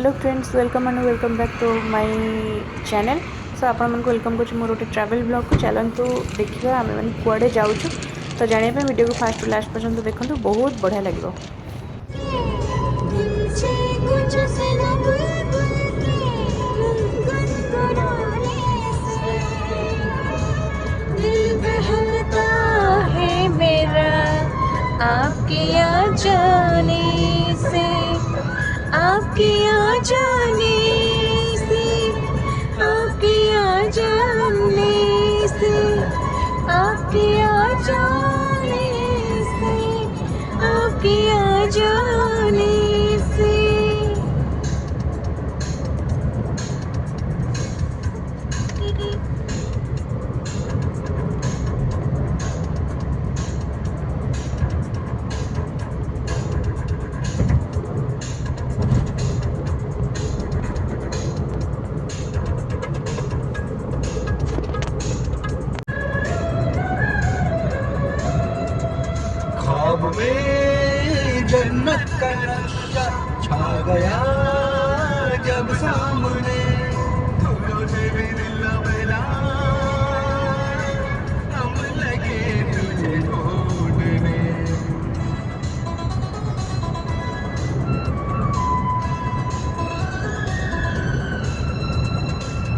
Hello friends, welcome and welcome back to my channel. So आपण मन welcome कर मोर गोटे ट्रैवल ब्लॉग को चलतु देखा आम मैंने कुआडे जाऊँ। तो जानापी वीडियो को फास्ट लास्ट पर्यंत देखो, बहुत बढ़िया लगे। आपके आ जाने से, आपके आ जाने से, आपके आ जाने से, आपके आ जाने से, आपके आ जाने से। ख्वाब में जन्नत का नक्शा छा गया जब सामने, फूलों से भी दिल मिला, हम लगे तुझे ढूंढने।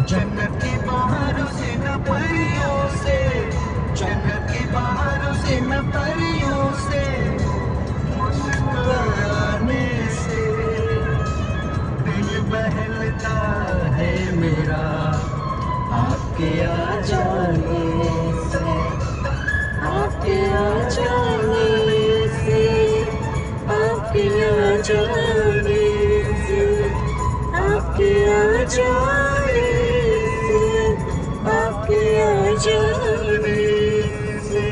जन्नत की बाहरों से न परियों से, जन्नत की बाहरों से न परियों से, मुस्कुराने से दिल बहलता है मेरा, आपके आ जाने से, आपके आ जाने से, आपके आ जाने से, आपके आ जाने से, आपके आ जाने से।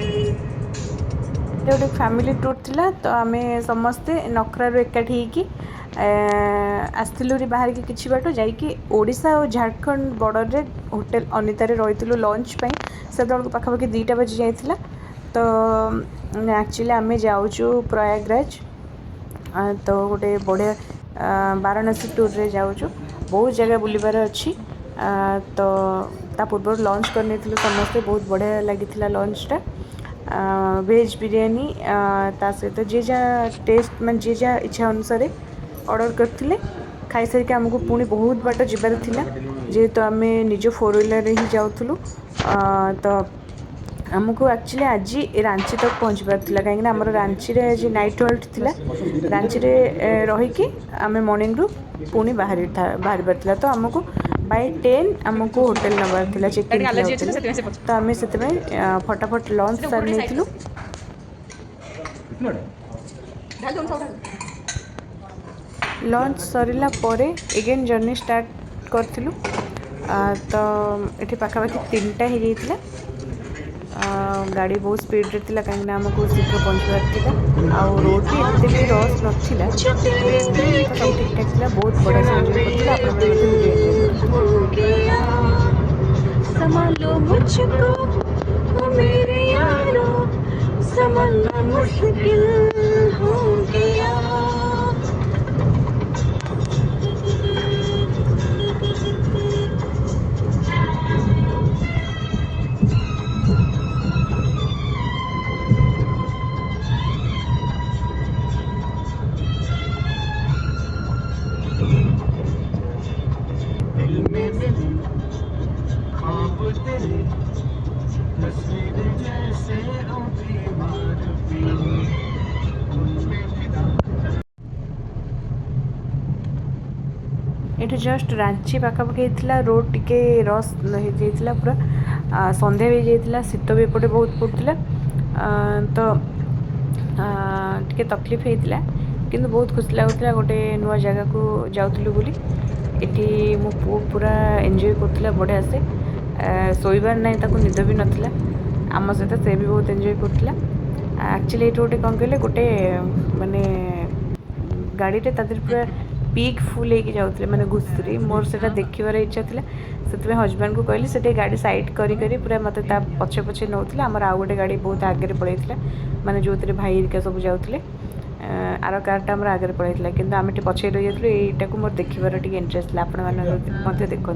गोटे फैमिली टूर थिला। तो आम समस्ते नखरारू एकाठी होगी आसलु बाहर की किसी बाट जाइए और झारखंड बॉर्डर रे होटेल अनितार रही लंच से पाखापाखि 2टा बजी जाइए। तो एक्चुअली आम जाऊँ प्रयागराज, तो गोटे बढ़िया वाराणसी टूर रे जाऊँ, बहुत जगह बुलबार अच्छी। तो ता पूर्व लंच करने समस्ते, बहुत बढ़िया लगी लंचटा। वेज बिरयानी ता सहित जी जहाँ टेस्ट मैं जी जहाँ इच्छा अनुसार ऑर्डर करते खाई सारिक आमको पुणी बहुत बाट जबार थिला, जेहेतु आम निज 4 व्हीलर ही जाऊँ। तो आमको एक्चुअली आज रांची तक पहुँचबार था, कहीं आम रांची रे आज नाइट हॉल्ट थिला। रांची रे रहीकि आम मॉर्निंग रू पुणी बाहर था। तो आमको बाय 10 आमको होटेल नबार था, चेक इन होटेल। तो आम से फटाफट लंच सार नहीं लंच सरला परे एगेन जर्नी स्टार्ट करूँ। तो ये पाखापाखि 3टा हो जाइए। गाड़ी बहुत स्पीड रे थिला, कहीं आमको शीघ्र पहुँचबार था। आउ रोड भी एत भी रश नाला, तो सब ठीक ठाक था। बहुत बढ़िया से एंजॉय करथिला। आपण माने वीडियो एंजॉय संभालो मुझको ओ मेरे यारो, संभालना मुश्किल हो गया। दिल में मिले ख्वाब तेरे, तस्वीर जैसे उठी मारती, उनपे फिदा। ये जस्ट रांची पाखापाखि होता रोड टिके रस हो जाता, पूरा संध्या भी जाता, शीत भी एपटे बहुत पड़ता। तो टिके तकलीफ होता, किंतु बहुत खुशी लगुला गोटे नुआ जगह को जाऊँ बोली। ये मो पु पूरा एंजॉय करथिला बढ़िया से, शोबार ना ताको निद भी नाला। आम सहित से भी बहुत एंजॉय करथिला। एक्चुअली ये गोटे कौन कहले गोटे माने गाड़ी रे तादर पूरा पीक फुल होगी जाऊे, मैंने घुसरी मोर से देखार इच्छा थी। से हजबैंड को कहली से गाड़ी साइड करी पूरा मत पछे पछे नौला। आमर आउ गोटे गाड़ी बहुत आगे पड़े, माने जो भाई हरिका सब जाऊे। आर कारटा आम आगे पड़ाई कि आम पछे रही जाइलु यहीटा को मोर देखिबार टिके इंटरेस्ट आप देखु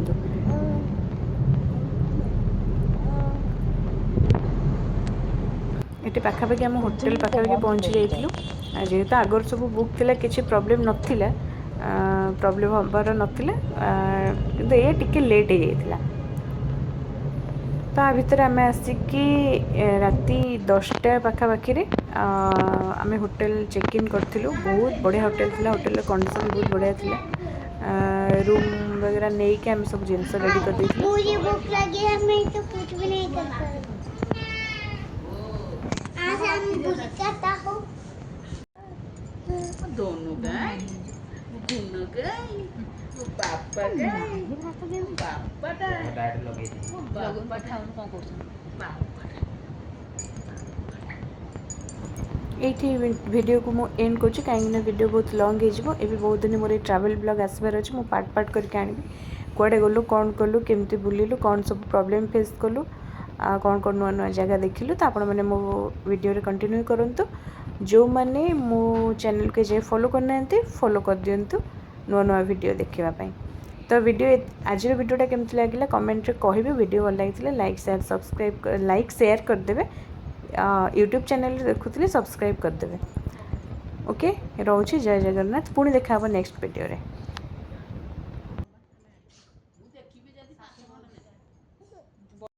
ये पाखापाखि आम होटेल पाखापाखि पहुँची जाइलु जेहेतु आगर सब बुक थिला किसी प्रॉब्लम नथिला प्रॉब्लम हबार नथिला किंतु ये टिके लेट हो जाइतिला तो आ भितर आम आसिकी राति 10टा पाखापाखि आम होटेल चेक इन करूँ बहुत बढ़िया होटेल थिला होटेल कंडीशन बहुत बढ़िया थिला रूम वगैरह नहीं कि आम सब जिनस रेडी कर देथिलु मुझे भूख लगी है मैं तो कुछ भी नहीं कर सकती आज हम भूख करता हूँ दोनों गए पापा गए पापा ये वीडियो को मुझे एंड करुँच कहीं वीडियो बहुत लॉन्ग हो बहुत दिन मोर ट्रैवल ब्लॉग आसबार अच्छे मुझे पार्ट पार्ट करके आनी कुआडे गलु कौन कलु केमती बुलिलु कौन सब प्रॉब्लम फेस कलु कौन कौन नुआ नुआ जगह देखिलु तो आपण मैंने मो वीडियो रे कंटिन्यू करंतु जो मैंने मो चैनल के जे फॉलो करना फॉलो कर दिंतु नुआ नुआ वीडियो देखापी तो वीडियो आज वीडियोटा केमती लगे कमेंट रे कहिबे वीडियो भल लगी like share subscribe like share करदे यूट्यूब चैनल देखुले सब्सक्राइब करदे ओके रोचे जय जगन्नाथ पुणी देखा नेक्स्ट वीडियो रे।